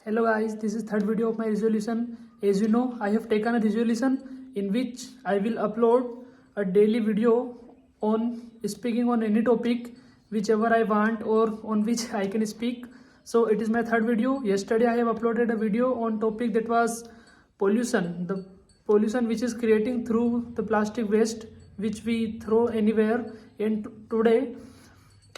Hello guys, this is third video of my resolution. As you know, I have taken a resolution in which I will upload a daily video on speaking on any topic whichever I want or on which I can speak. So it is my third video. Yesterday I have uploaded a video on topic that was pollution. The pollution which is creating through the plastic waste which we throw anywhere. And today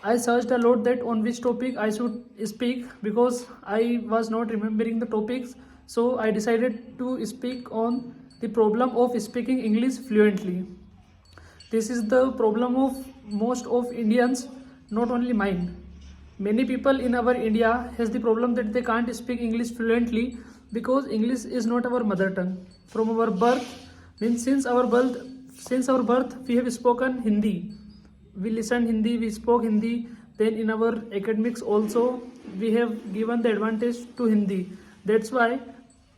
I searched a lot that on which topic I should speak because I was not remembering the topics. So I decided to speak on the problem of speaking English fluently. This is the problem of most of Indians, not only mine. Many people in our India has the problem that they can't speak English fluently because English is not our mother tongue. From our birth, means since our birth we have spoken Hindi. We listened Hindi, we spoke Hindi. Then in our academics also we have given the advantage to Hindi. That's why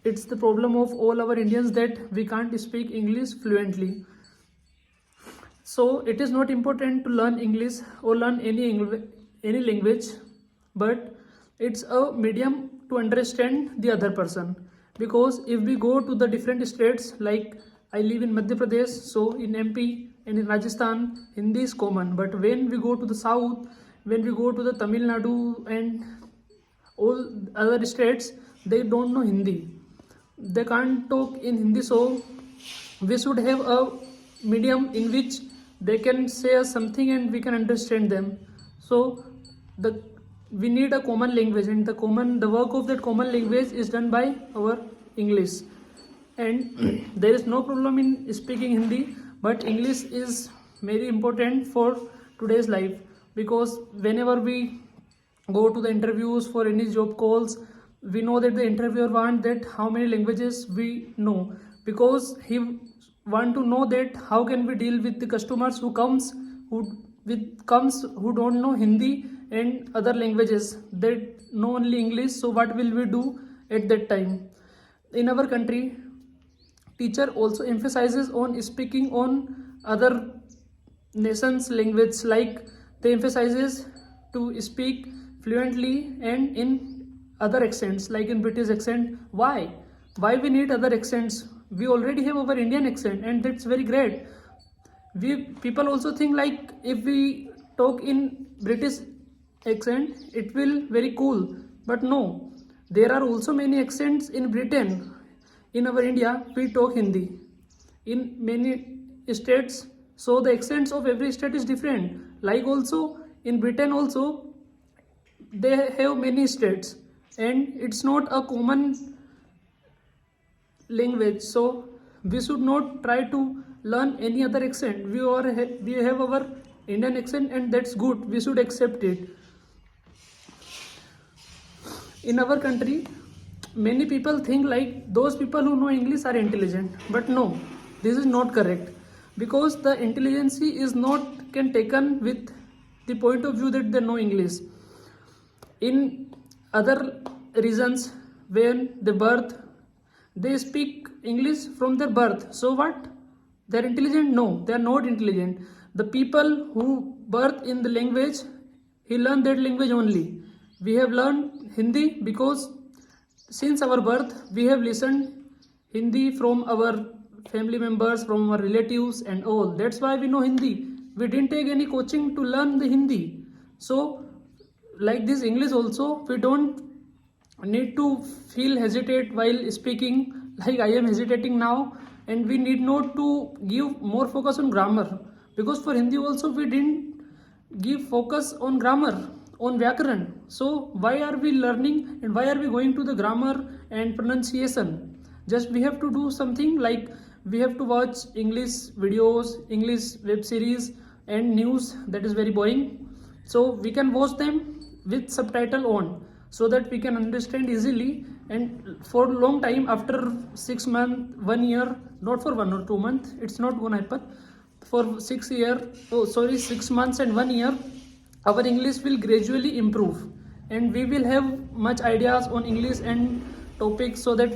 it's the problem of all our Indians that we can't speak English fluently. So it is not important to learn English or learn any language, but it's a medium to understand the other person. Because if we go to the different states, like I live in Madhya Pradesh, so in MP and in Rajasthan, Hindi is common. But when we go to the south, when we go to the Tamil Nadu and all other states, they don't know Hindi. They can't talk in Hindi, so we should have a medium in which they can say something and we can understand them. So we need a common language, and the work of that common language is done by our English. And there is no problem in speaking Hindi, but English is very important for today's life, because whenever we go to the interviews for any job calls, we know that the interviewer want that how many languages we know, because he want to know that how can we deal with the customers who don't know Hindi and other languages, that know only English. So what will we do at that time? In our country, teacher also emphasizes on speaking on other nations' language, like they emphasizes to speak fluently and in other accents, like in British accent. Why we need other accents? We already have our Indian accent, and that's very great. People also think like if we talk in British accent it will very cool, but no, there are also many accents in Britain. In our India we talk Hindi in many states, so the accents of every state is different. Like also in Britain also they have many states, and it's not a common language, so we should not try to learn any other accent. We have our Indian accent, and that's good, we should accept it. In our country, many people think like those people who know English are intelligent, but no, this is not correct, because the intelligence is not can taken with the point of view that they know English. In other regions, when they birth, they speak English from their birth. So what? They're intelligent? No, they're not intelligent. The people who birth in the language, he learned that language only. We have learned Hindi because since our birth, we have listened Hindi from our family members, from our relatives and all. That's why we know Hindi. We didn't take any coaching to learn the Hindi. So like this English also, we don't need to feel hesitate while speaking like I am hesitating now, and we need not to give more focus on grammar, because for Hindi also we didn't give focus on grammar, on vyakaran. So why are we learning and why are we going to the grammar and pronunciation? Just we have to do something like we have to watch English videos, English web series and news that is very boring, so we can watch them with subtitle on, so that we can understand easily. And for a long time, after 6 months, 1 year, not for 1 or 2 months, it's not gonna happen. For 6 months and 1 year, our English will gradually improve, and we will have much ideas on English and topics, so that